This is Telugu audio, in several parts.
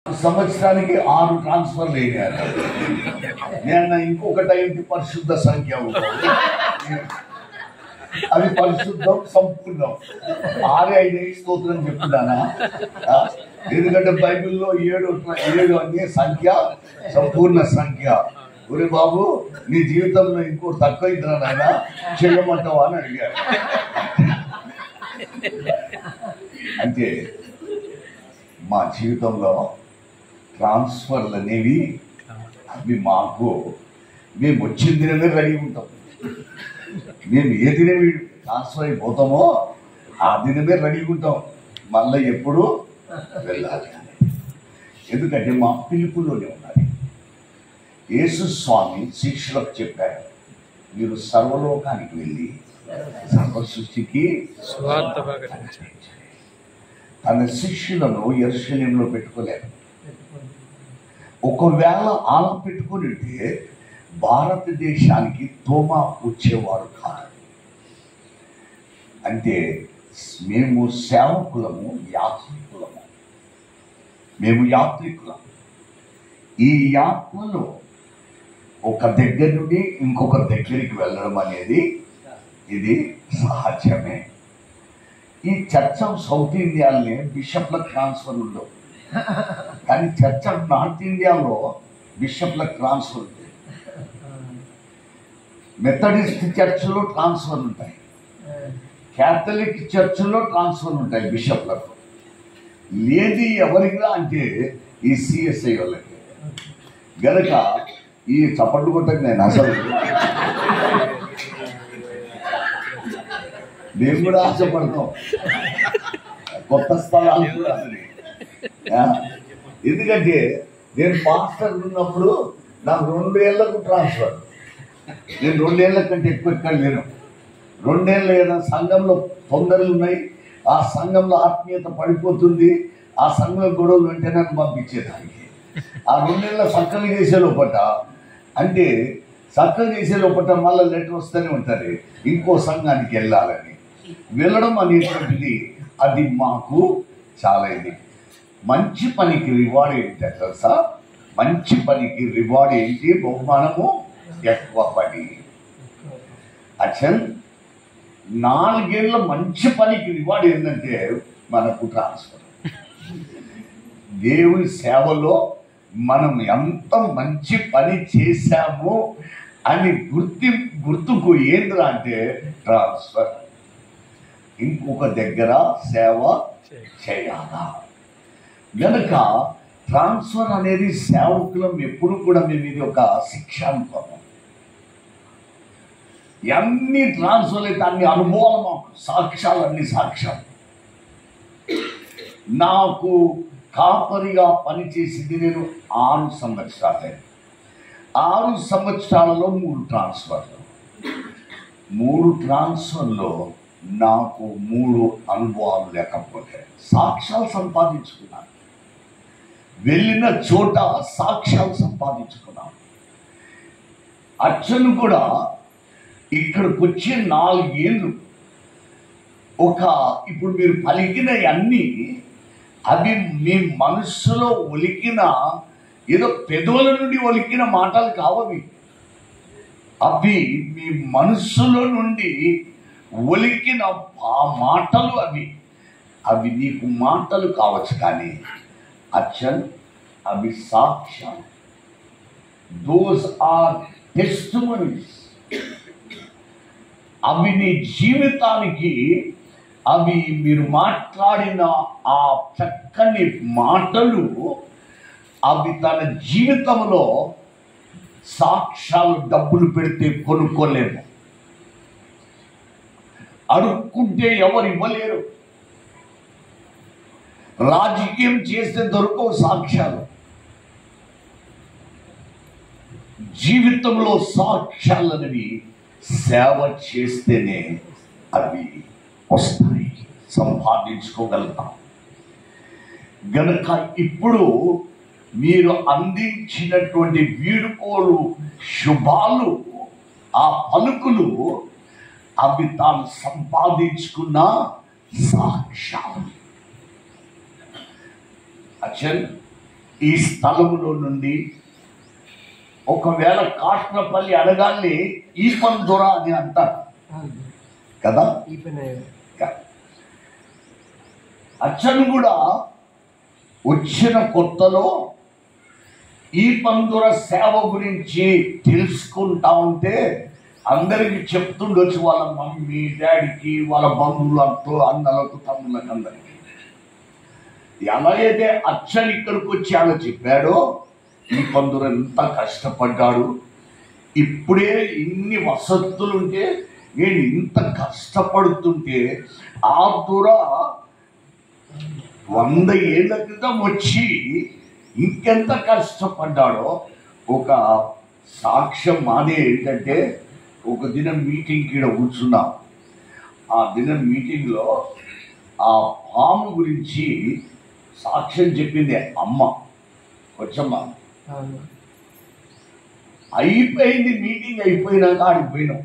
సంవత్సరానికి 6 ట్రాన్స్ఫర్లు వేయాలి. నేను ఇంకొక టైంకి పరిశుద్ధ సంఖ్య అది పరిశుద్ధం సంపూర్ణం 6 స్తోత్రం చెప్తున్నానా? ఎందుకంటే బైబిల్లో 7 అనే సంఖ్య సంపూర్ణ సంఖ్య. ఒరే బాబు, నీ జీవితంలో ఇంకో తక్కువ ఇద్దరు నాయన చేయమంటావా అని అడిగారు. అంటే మా జీవితంలో ట్రాన్స్ఫర్లు అనేవి అవి మాకు మేము వచ్చిన దినమే రెడీ ఉంటాం. మేము ఏ దినమే ట్రాన్స్ఫర్ అయిపోతామో ఆ దినమే రెడీగా ఉంటాం. మళ్ళీ ఎప్పుడు వెళ్ళాలి. ఎందుకంటే మా పిలుపులోనే ఉన్నది. యేసు స్వామి శిష్యులకు చెప్పారు, మీరు సర్వలోకానికి వెళ్ళి సర్వ సృష్టికి స్వార్థ ప్రకటించండి. తన శిష్యులను యెరూషలేములో పెట్టుకోలేరు. ఒకవేళ అలా పెట్టుకుని ఉంటే భారతదేశానికి తోమా వచ్చేవాడు కాదు. అంటే మేము సేవకులము, యాత్రికులము. మేము యాత్రికులం. ఈ యాత్రలో ఒక దగ్గర నుండి ఇంకొక దగ్గరికి వెళ్ళడం అనేది ఇది సహజమే. ఈ చర్చ్ ఆఫ్ సౌత్ ఇండియాలోనే బిషప్ల ట్రాన్స్ఫర్ ఉండవు, కానీ చర్చ్ ఆఫ్ నార్త్ ఇండియాలో బిషప్ల ట్రాన్స్ఫర్ ఉంటాయి. మెథడిస్ట్ చర్చ్లో ట్రాన్స్ఫర్ ఉంటాయి, క్యాథలిక్ చర్చ్లో ట్రాన్స్ఫర్ ఉంటాయి బిషప్లకు. లేది ఎవరిగా అంటే ఈ సిఎస్ఐ వాళ్ళకి. గనక ఈ చప్పట్లు కొట్టకు నేను అసలు మేము కూడా ఆశపడతాం కొత్త స్థలాలు కూడా. ఎందుకంటే నేను పాస్టర్ ఉన్నప్పుడు నాకు 2 ఏళ్లకు ట్రాన్స్ఫర్. నేను 2 ఏళ్ల కంటే ఎక్కువ ఎక్కడ లేను. 2 ఏళ్ళు ఏదైనా సంఘంలో తొందరలు ఉన్నాయి, ఆ సంఘంలో ఆత్మీయత పడిపోతుంది, ఆ సంఘంలో గొడవలు వెంటనే నన్ను పంపించేదానికి. ఆ 2 ఏళ్ళ సక్కలు చేసే లోపట, అంటే సక్కలు చేసే లోపట మళ్ళీ లెటర్ వస్తూనే ఉంటుంది ఇంకో సంఘానికి వెళ్ళాలని. వెళ్ళడం అనేటువంటిది అది మాకు చాలా ఇది. మంచి పనికి రివార్డ్ ఏంటి తెలుసా? మంచి పనికి రివార్డ్ ఏంటి? బహుమానము ఎక్కువ పని. అచ్చన్ 4 ఏళ్ళ మంచి పనికి రివార్డ్ ఏంటంటే మనకు ట్రాన్స్ఫర్. దేవుని సేవలో మనం ఎంత మంచి పని చేశామో అని గుర్తుకు ఏంద్రా అంటే ట్రాన్స్ఫర్. ఇంకొక దగ్గర సేవ చేయాలా. గనక ట్రాన్స్ఫర్ అనేది సేవకులం ఎప్పుడు కూడా మేము ఇది ఒక శిక్ష అనుకోము. అన్ని ట్రాన్స్ఫర్ అయితే అన్ని అనుభవాలు మాకు, సాక్ష్యాలు, అన్ని సాక్ష్యాలు. నాకు కాపరిగా పనిచేసింది నేను 6 సంవత్సరాలే. 6 సంవత్సరాలలో 3 ట్రాన్స్ఫర్లు. 3 ట్రాన్స్ఫర్లో నాకు 3 అనుభవాలు లేకపోతే సాక్ష్యాలు సంపాదించుకున్నాను. వెళ్ళిన చోట సాక్ష్యాలు సంపాదించుకున్నాను. అర్చను కూడా ఇక్కడికి వచ్చే 4 ఏళ్ళు ఇప్పుడు మీరు పలికిన అన్నీ అవి మీ మనస్సులో ఒలికిన ఏదో పెదవుల నుండి ఒలికిన మాటలు కావవి. అవి మీ మనస్సులో నుండి ఒలికిన ఆ మాటలు. అవి నీకు మాటలు కావచ్చు, కానీ అచ్చన్ అవి సాక్ష్యాలు. Those are testimonies. అవి నీ జీవితానికి, అవి మీరు మాట్లాడిన ఆ చక్కని మాటలు అవి తన జీవితంలో సాక్ష్యాలు. డబ్బులు పెడితే కొనుక్కోలేము, అడుక్కుంటే ఎవరు ఇవ్వలేరు, రాజకీయం చేస్తే దొరకవు సాక్ష్యాలు. జీవితంలో సాక్ష్యాలనేవి సేవ చేస్తేనే అవి వస్తాయి, సంపాదించుకోగలుగుతాం. గనక ఇప్పుడు మీరు అందించినటువంటి వీడుకోలు, శుభాలు, ఆ పలుకులు అవి తాను సంపాదించుకున్న సాక్ష్యాలు. అచ్చన్ ఈ స్థలంలో నుండి ఒకవేళ కాట్రపల్లి అడగాన్ని ఈ పందుర అని అంటారు కదా. అచ్చను కూడా వచ్చిన కొత్తలో ఈ పందుర సేవ గురించి తెలుసుకుంటా ఉంటే అందరికి చెప్తుండొచ్చు, వాళ్ళ మమ్మీ డాడీకి, వాళ్ళ బంధువులతో, అన్నలకు, తమ్ముళ్ళకి, అందరికి. ఎలాగైతే అచ్చన్ ఇక్కడికి వచ్చి అలా చెప్పాడో, ఈ పందుర ఎంత కష్టపడ్డాడు, ఇప్పుడే ఇన్ని వసతులుంటే నేను ఇంత కష్టపడుతుంటే ఆ దూర 100 ఏళ్ల క్రితం వచ్చి ఇంకెంత కష్టపడ్డాడో ఒక సాక్ష్యం మాదే. ఏంటంటే ఒక దినం మీటింగ్ ఇక్కడ కూర్చున్నాం. ఆ దినం మీటింగ్లో ఆ పాము గురించి సాక్ష్యం చెప్పింది అమ్మ వచ్చమ్మ. అయిపోయింది, మీటింగ్ అయిపోయినాక ఆడికి పోయినాం.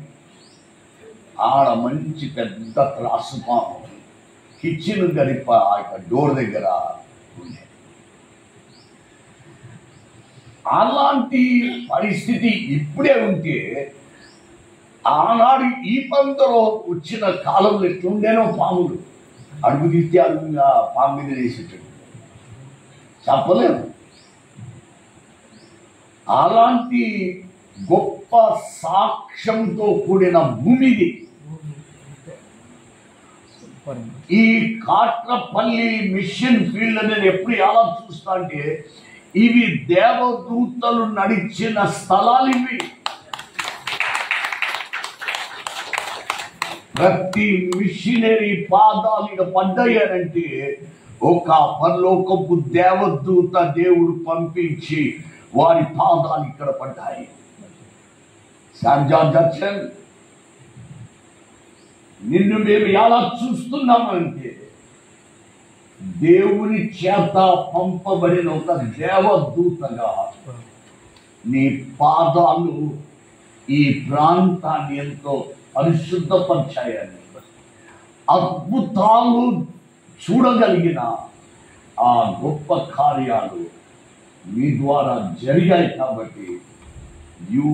ఆడ మంచి పెద్ద త్రాసు పాము కిచెన్ గడిప డోర్ దగ్గర ఉండే. అలాంటి పరిస్థితి ఇప్పుడే ఉంటే ఆనాడు ఈ పంతలో వచ్చిన కాలంలో ఎట్లుండేనో పాములు అడుగు తీస్తే అడుగుగా పాము మీద వేసేటట్టు చెప్పలేము. అలాంటి గొప్ప సాక్ష్యంతో కూడిన భూమిది ఈ కాట్రపల్లి మిషన్ ఫీల్డ్ అనేది. ఎప్పుడు ఎలా చూస్తా అంటే ఇవి దేవదూతలు నడిచిన స్థలాలు ఇవి. ప్రతి మిషనరీ పాదాలు ఇక్కడ పడ్డాయనంటే ఒక పరలోకపు దేవదూత దేవుడు పంపించి వారి పాదాలు ఇక్కడ పడ్డాయి. శాన్ జాన్ జక్సన్, నిన్ను మేము ఎలా చూస్తున్నామంటే దేవుని చేత పంపబడిన ఒక దేవదూతగా నీ పాదాలు ఈ ప్రాంతాన్ని ఎంతో పరిశుద్ధపరిచాయని, అద్భుతాలు చూడగలిగిన ఆ గొప్ప కార్యాలు మీ ద్వారా జరిగాయి. కాబట్టి you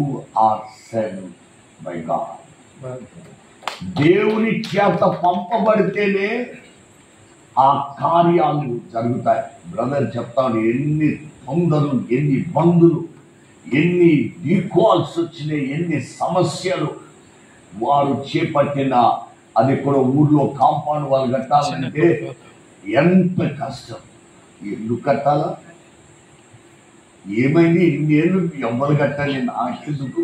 are sent by God. దేవుని చేత పంపబడితేనే ఆ కార్యాలు జరుగుతాయి. బ్రదర్ చెప్తాను, ఎన్ని తొందరలు, ఎన్ని బంధులు, ఎన్ని డీకాల్స్ వచ్చినాయి, ఎన్ని సమస్యలు వారు చేపట్టిన. అది కూడా ఊర్లో కాంపౌండ్ వాళ్ళు కట్టాలంటే ఎంత కష్టం. ఎందుకు కట్టాలా? ఏమైంది? ఇన్నేళ్ళు ఎవ్వరు కట్టాలి, నాకెందుకు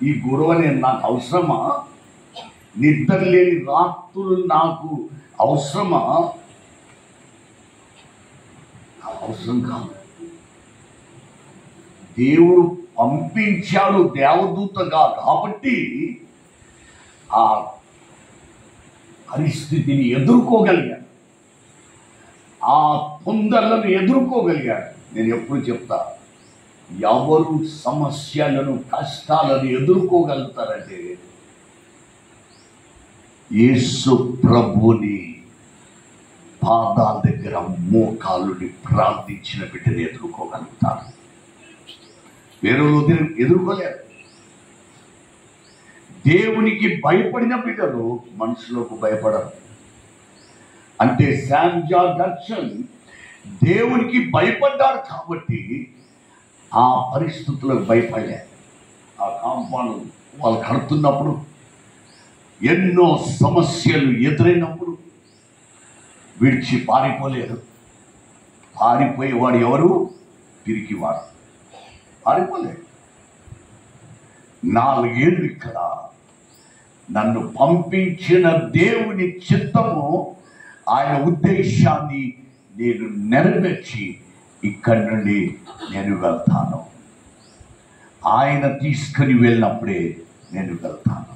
ఈ గొడవ? నేను నాకు అవసరమా? నిద్ర లేని రాత్రులు నాకు అవసరమా? అవసరం కాదు. దేవుడు పంపించాడు దేవదూతగా కాబట్టి ఆ పరిస్థితిని ఎదుర్కోగలిగాడు, ఆ తొందరలను ఎదుర్కోగలిగాడు. నేను ఎప్పుడు చెప్తా, ఎవరు సమస్యలను, కష్టాలను ఎదుర్కోగలుగుతారంటే యేసు ప్రభుని పాదాల దగ్గర మోకాలుని ప్రార్థించిన బిడ్డని ఎదుర్కోగలుగుతారు. వేరే ఎదుర్కోలేరు. దేవునికి భయపడిన బిడ్డలు మనుషులకు భయపడరు. అంటే శాన్ జాన్ జక్సన్ దేవునికి భయపడ్డాడు కాబట్టి ఆ పరిస్థితులకు భయపడలేదు. ఆ కాంపౌండ్ వాళ్ళు కడుతున్నప్పుడు ఎన్నో సమస్యలు ఎదురైనప్పుడు విడిచి పారిపోలేదు. పారిపోయేవాడు ఎవరు? పిరికివాడు. పారిపోలేదు. 4 ఏళ్ళు ఇక్కడ నన్ను పంపించిన దేవుని చిత్తము, ఆయన ఉద్దేశాన్ని నేను నెరవేర్చి ఇక్కడి నుండి నేను వెళ్తాను. ఆయన తీసుకుని వెళ్ళినప్పుడే నేను వెళ్తాను.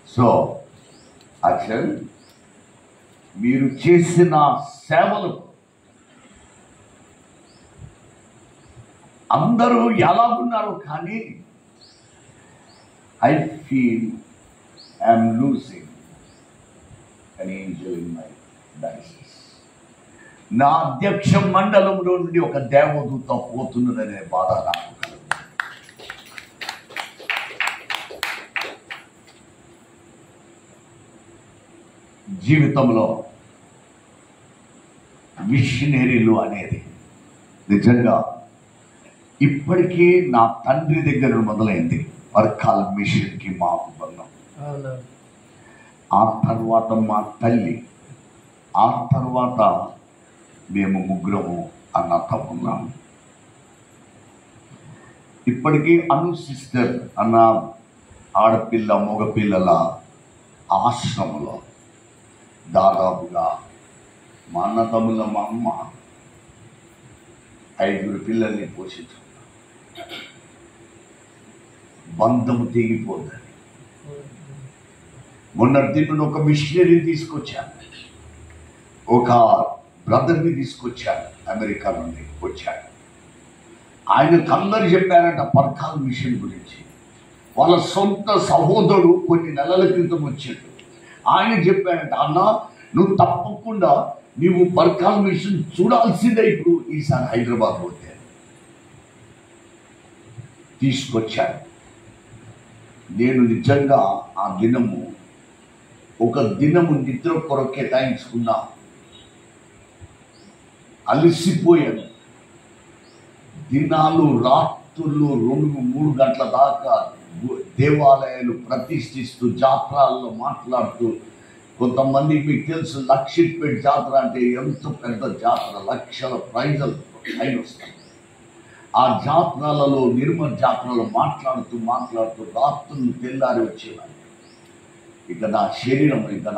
సో అసలు మీరు చేసిన సేవలు అందరూ ఎలా ఉన్నారు, కానీ I feel I am losing an angel in my diocese. నా అధ్యక్ష మండలంలో నుండి ఒక దేవదూత పోతున్నదనే బాధ నాకు కలుగుతుంది. జీవితంలో మిషనరీలు అనేది నిజంగా ఇప్పటికీ నా తండ్రి దగ్గర మొదలైంది. పర్కాల్ మిషన్కి మా బంధం, ఆ తర్వాత మా తల్లి, ఆ తర్వాత మేము ముగ్గురము అన్నత ఉన్నాము. ఇప్పటికీ అను సిస్టర్ అన్న ఆడపిల్ల మగపిల్లల ఆశ్రమంలో దాదాపుగా మా అన్నతమ్ముల మా అమ్మ 5 పిల్లల్ని పోషించు, బంధము తెగిపోతుంది. మొన్న దీన్ని ఒక మిషనరీ తీసుకొచ్చాను, ఒక బ్రదర్ని తీసుకొచ్చాను, అమెరికా నుండి వచ్చాడు. ఆయనకు అందరు చెప్పారంట పర్కాల్ మిషన్ గురించి. వాళ్ళ సొంత సహోదరుడు కొన్ని నెలల క్రితం వచ్చాడు. ఆయన చెప్పాడంట, అన్న నువ్వు తప్పకుండా నీవు పర్కాల్ మిషన్ చూడాల్సిందే ఇప్పుడు ఈసారి హైదరాబాద్ పోతే. తీసుకొచ్చాడు. నేను నిజంగా ఆ దినము ఒక దినము నిద్ర కొరకు కేటాయించుకున్నా. అలసిపోయాను. దినాలు రాత్రులు 2-3 గంటల దాకా దేవాలయాలు ప్రతిష్ఠిస్తూ జాతరాల్లో మాట్లాడుతూ, కొంతమంది మీకు తెలుసు లక్షిట్పేట జాతర అంటే ఎంత పెద్ద జాతర, లక్షల ప్రైజులు అయిన వస్తాయి. ఆ జాతరాలలో నిర్మల్ జాతరలో మాట్లాడుతూ రాత్రులు తెల్లారి వచ్చేవాడిని. ఇక నా శరీరం ఇక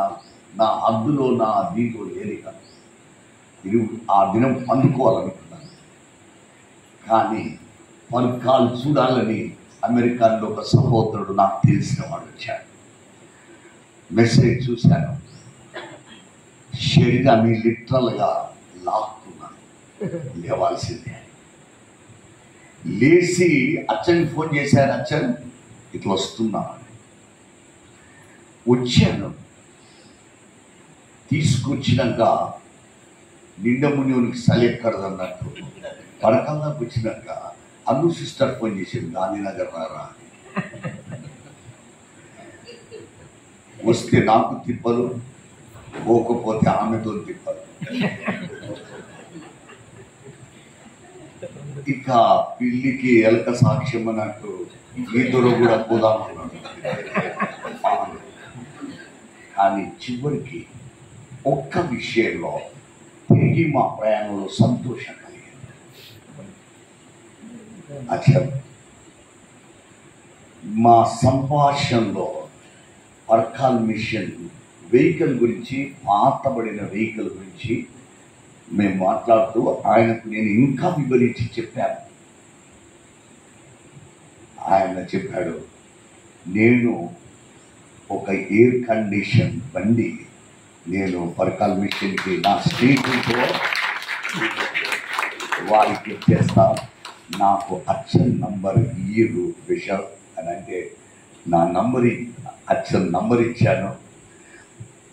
నా అద్దులో నా దీంట్లో లేదు. ఇక ఆ దినం పండుకోవాలనుకున్నాను. కానీ పర్కాల్ చూడాలని అమెరికాలో ఒక సహోదరుడు నాకు తెలిసిన వాడు వచ్చాడు. మెసేజ్ చూశాను, శరీరాన్ని లిటరల్గా లాక్కున్నాను. లేవాల్సిందే. లేచి అచ్చని ఫోన్ చేశాను, అచ్చన్ ఇట్లా వస్తున్నాను. వచ్చాను. తీసుకొచ్చినాక నిండముని చలి ఎక్కడదన్నట్టు కడకల్లాకి వచ్చినాక అను సిస్టర్ ఫోన్ చేసింది, గాంధీనగర్ రారా. వస్తే నాకు తిప్పలు, పోకపోతే ఆమెతో తిప్పలు. ఇక పిల్లికి ఎలక సాక్ష్యం అన్నట్టు మీతో కూడా పోదామన్నాడు. కానీ చివరికి ఒక్క విషయంలో తిరిగి మా ప్రయాణంలో సంతోషం కలిగింది. అచ్చా, మా సంభాషణలో పర్కాల్ మిషన్ వెహికల్ గురించి, పాతబడిన వెహికల్ గురించి మేము మాట్లాడుతూ ఆయనకు నేను ఇంకా వివరించి చెప్పాను. ఆయన చెప్పాడు, నేను ఒక ఎయిర్ కండిషన్ బండి నేను పర్కాల్ మిషన్కి నా స్నేహితులతో వారికి ఇచ్చేస్తా, నాకు అచ్చన్ నంబర్ ఇయ్యరు బిషప్ అని అంటే నా అచ్చన్ నంబర్ ఇచ్చాను.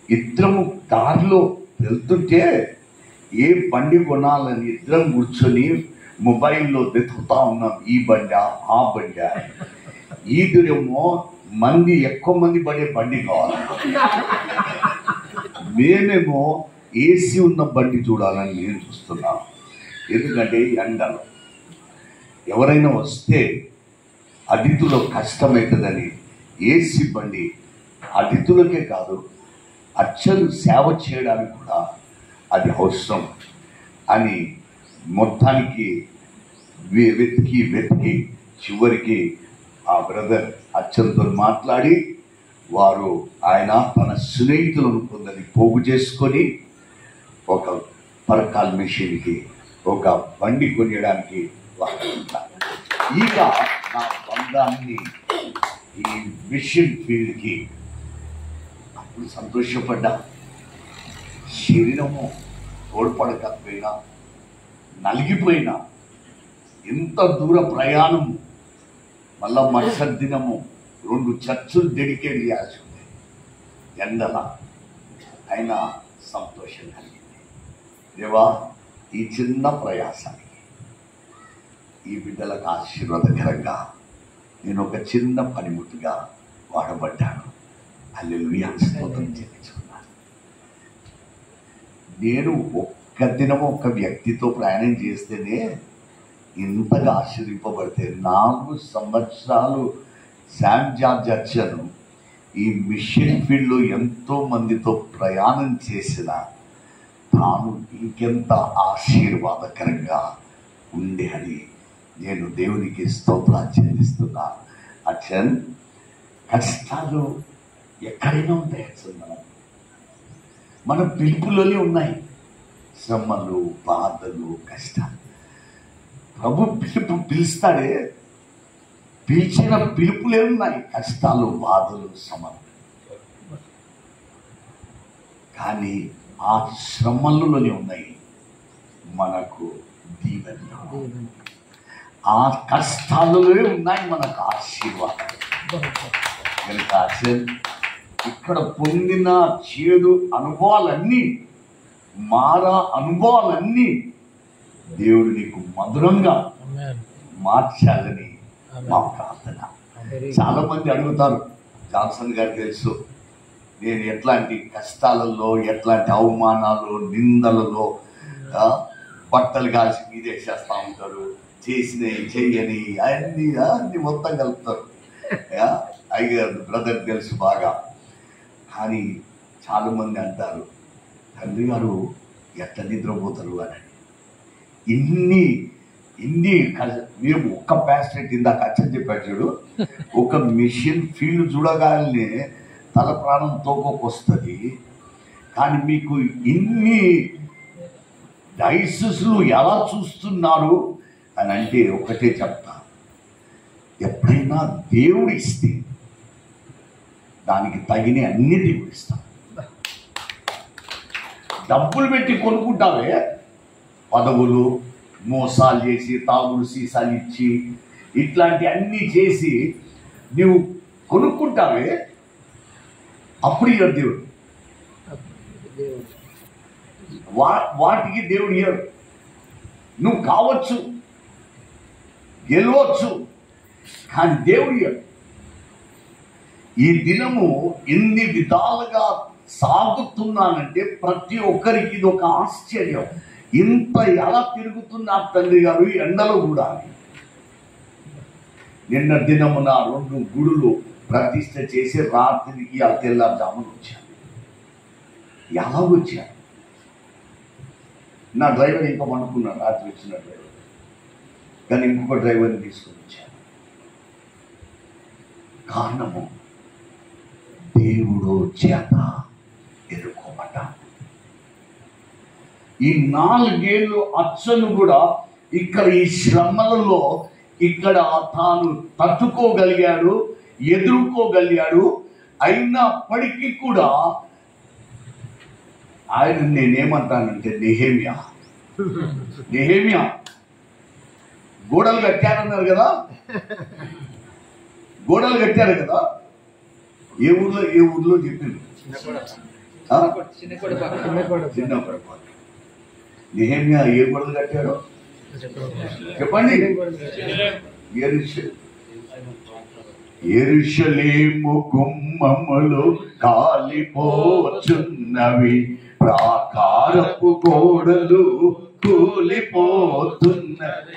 ఇద్దరము కారులో వెళ్తుంటే ఏ బండి కొనాలని ఇద్దరం కూర్చొని మొబైల్లో వెతుకుతా ఉన్నాం, ఈ బండా ఆ బండా. ఈదురేమో ఎక్కువ మంది పడే బండి కావాలి, మేమేమో ఏసీ ఉన్న బండి చూడాలని నేను చూస్తున్నాను. ఎందుకంటే ఎండలు ఎవరైనా వస్తే అతిథులో కష్టమవుతుందని ఏసీ బండి అతిథులకే కాదు అచ్చలు సేవ చేయడానికి కూడా అది అవసరం అని మొత్తానికి వెతికి చివరికి ఆ బ్రదర్ అచ్చలతో మాట్లాడి ఆయన తన స్నేహితులను కొందరిని పోగు చేసుకొని ఒక పర్కాల్ మిషన్కి ఒక బండి కొనియడానికి ఇక నా బంధాన్ని ఈ మిషన్ ఫీల్డ్కి అప్పుడు సంతోషపడ్డా. శరీరము తోడ్పడకపోయినా నలిగిపోయినా ఎంత దూర ప్రయాణము, మళ్ళా మరుసటి దినము 2 చర్చులు డెడికేట్ చేయాల్సి ఉంది ఎండల. అయినా సంతోషం కలిగింది. దేవా ఈ చిన్న ప్రయాసానికి ఈ బిడ్డలకు ఆశీర్వాదకరంగా నేను ఒక చిన్న పనిముట్టుగా వాడబడ్డాను. హల్లెలూయా, స్తోత్రం చెల్లించుకున్నాను. నేను ఒక్క దినము ఒక వ్యక్తితో ప్రయాణం చేస్తేనే ఇంతగా ఆశ్చర్యింపబడితే 4 సంవత్సరాలు శామ్ జార్జ్ వచ్చాను. ఈ మిషన్ ఫీల్డ్లో ఎంతో మందితో ప్రయాణం చేసిన తాను ఇంకెంత ఆశీర్వాదకరంగా ఉండే అని నేను దేవునికి స్తోత్రాలు చెల్లిస్తున్నాను. అచ్చన్, కష్టాలు ఎక్కడైనా ఉంటాయి. అచ్చన్, మన పిలుపులోనే ఉన్నాయి శ్రమలు, బాధలు, కష్టాలు. ప్రభు పిలుస్తాడే, పిలిచిన పిలుపులే ఉన్నాయి కష్టాలు, బాధలు, శ్రమలు. కానీ ఆ శ్రమలలోనే ఉన్నాయి మనకు దీవెనలు, ఆ కష్టాలలోనే ఉన్నాయి మనకు ఆశీర్వాదం. కనుక ఇక్కడ పొందిన చేదు అనుభవాలన్నీ, మారా అనుభవాలన్నీ దేవుడు నీకు మధురంగా మార్చాలని మా ప్రార్థన. చాలా మంది అడుగుతారు, జాన్సన్ గారు తెలుసు, నేను ఎట్లాంటి కష్టాలలో, ఎట్లాంటి అవమానాలు, నిందలలో బట్టలు కాల్చి మీదేసేస్తా ఉంటారు, చేసినవి చెయ్యని అన్ని అన్ని మొత్తం కలుపుతారు. అయ్యారు బ్రదర్ తెలుసు బాగా. కానీ చాలా మంది అంటారు, తండ్రి గారు ఎట్లా నిద్రపోతారు అని. ఇన్ని మేము ఒక్క ప్యాస్టేట్ ఇందాక అచ్చని చెప్పాడు చూడు, ఒక మిషన్ ఫీల్డ్ చూడగానే తల ప్రాణం తోకొస్తుంది. కానీ మీకు ఇన్ని డైసెస్లు ఎలా చూస్తున్నారు అని అంటే ఒకటే చెప్తా, ఎప్పుడైనా దేవుడు ఇస్తే దానికి తగిన అన్ని దేవుడు ఇస్తాం. డబ్బులు పెట్టి కొనుక్కుంటావే, పదవులు, మోసాలు చేసి, తాగుడు సీసాలు ఇచ్చి, ఇట్లాంటి అన్నీ చేసి నువ్వు కొనుక్కుంటావే, అప్పుడు ఇయ్యడు దేవుడు. వాటికి దేవుడు ఇయ్యడు. నువ్వు కావచ్చు, గెలవచ్చు, కానీ దేవుడు ఇయ్యడు. ఈ దినము ఎన్ని విధాలుగా సాగుతున్నానంటే ప్రతి ఒక్కరికి ఇది ఒక ఆశ్చర్యం. ఇంత ఎలా తిరుగుతున్నారు తండ్రి గారు ఎండలో కూడా. నిన్న దినమున 2 గుడులు ప్రతిష్ఠ చేసి రాత్రికి ఆ తెల్లారుజామున వచ్చాను. ఎలా వచ్చాను? నా డ్రైవర్ ఇంకా అనుకున్నాను, రాత్రి వచ్చిన డ్రైవర్, కానీ ఇంకొక డ్రైవర్ని తీసుకొని వచ్చాను. కారణము దేవుడు చేత ఎదుర్కోబడ్డా. ఈ 4 ఏళ్ళు అచ్చను కూడా ఇక్కడ ఈ శ్రమలలో ఇక్కడ తాను తట్టుకోగలిగాడు, ఎదుర్కోగలిగాడు. అయినప్పటికీ కూడా ఆయన నేనేమంటానంటే నెహెమ్యా గోడలు కట్టారన్నారు కదా, గోడలు కట్టారు కదా. ఏ ఊర్లో చెప్పింది? చిన్నపడపాటు. నెహెమ్యా ఏ గోడలు కట్టాడో చెప్పండి. యెరూషలేము గుమ్మములు కాలిపోచున్నవి, ప్రాకారపు గోడలు కూలిపోతున్నవి.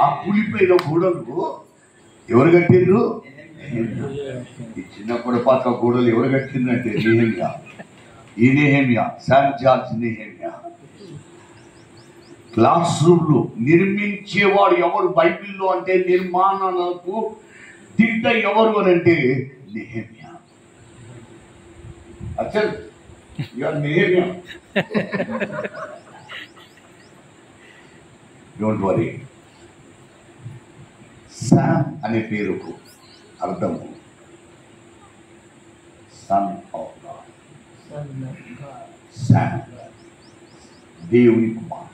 ఆ కూలిపోయిన గోడలు ఎవరు కట్టిండ్రు? ఈ చిన్నప్పుడు పాత గోడలు ఎవరు కట్టిందంటే నెహెమ్యా. ఈ Nehemiah, Sam George Nehemiah. Class రూమ్లు నిర్మించేవాడు ఎవరు బైబిల్లో అంటే, నిర్మాణాలకు దిట్ట ఎవరు అని అంటే నెహెమ్యా. అసలు నెహెమ్యా. Don't worry. శామ్ అనే పేరుకు అర్థము సన్ ఆఫ్ గాడ్, శామ్ దేవుని కుమారుడు.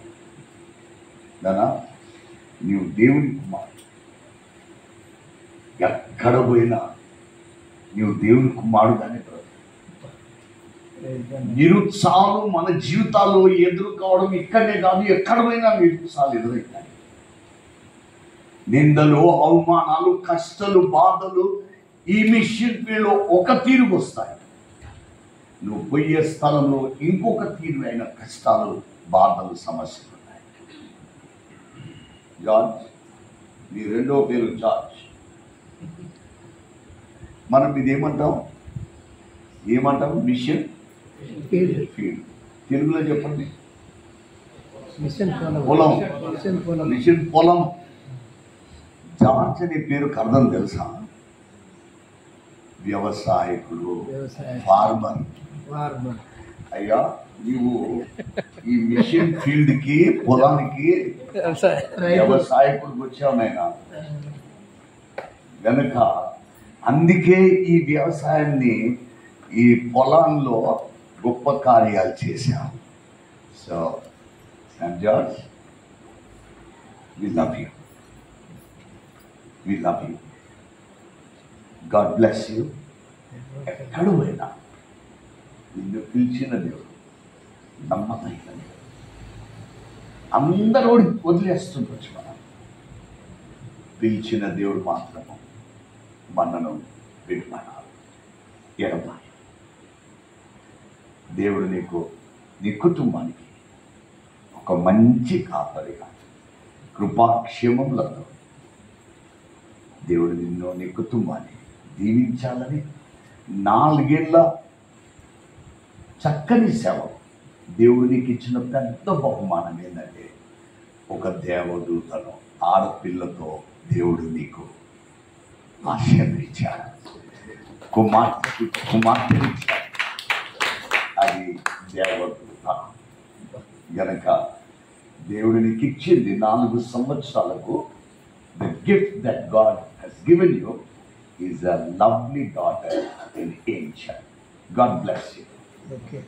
దానా నీవు దేవుని కుమారుడు. ఎక్కడ పోయినా నీవు దేవుని కుమారుడు అని నిరుత్సాహాలు మన జీవితాల్లో ఎదుర్కోవడం ఇక్కడనే కాదు, ఎక్కడైనా నిరుత్సాహాలు ఎదురవుతాయి. నిందలు, అవమానాలు, కష్టాలు, బాధలు ఈ మిషన్ ఫీల్డ్లో ఒక తీరుకు వస్తాయి. నువ్వు పోయే స్థలంలో ఇంకొక తీరు అయిన కష్టాలు, బాధలు, సమస్యలు ఉన్నాయి. జార్జ్, నీ రెండో పేరు జార్జ్. మనం ఇదేమంటాం? Machine field. తెలుగులో చెప్పండి. పొలం. మిషన్ పొలం. జార్జ్ అనే పేరుకు అర్థం తెలుసా? వ్యవసాయకుడు, ఫార్మర్. అయ్యా, నీవు ఈ మిషన్ ఫీల్డ్ కి, పొలానికి వ్యవసాయకుడికి వచ్చావునైనా గనుక అందుకే ఈ వ్యవసాయాన్ని, ఈ పొలాల్లో గొప్ప కార్యాలు చేశాం. So Saint George, we love you, we love you. God bless you. ఎక్కడ పోయినా నిన్ను పిలిచిన దేవుడు నమ్మకమైన దేవుడు. అందరూ వదిలేస్తుండొచ్చు, మనం పిలిచిన దేవుడు మాత్రము మనను విడమనాలి, ఎడబాయి. దేవుడు నీకు, నీ కుటుంబానికి ఒక మంచి కాపరిగా, కృపాక్షేమములతో దేవుడు నిన్ను, నీ కుటుంబాన్ని దీవించాలని 4 ఏళ్ళ చక్కని సేవ. దేవుడు నీకు ఇచ్చిన పెద్ద బహుమానం ఏంటంటే, ఒక దేవదూతను, ఆడపిల్లతో దేవుడు నీకు ఆశీర్వదించాడు, కుమార్తెనిచ్చాడు. అది దేవదూత. గనక దేవుడు నీకు ఇచ్చింది 4 సంవత్సరాలకు. The gift that God has given you is a lovely daughter in angel. God bless you. Okay.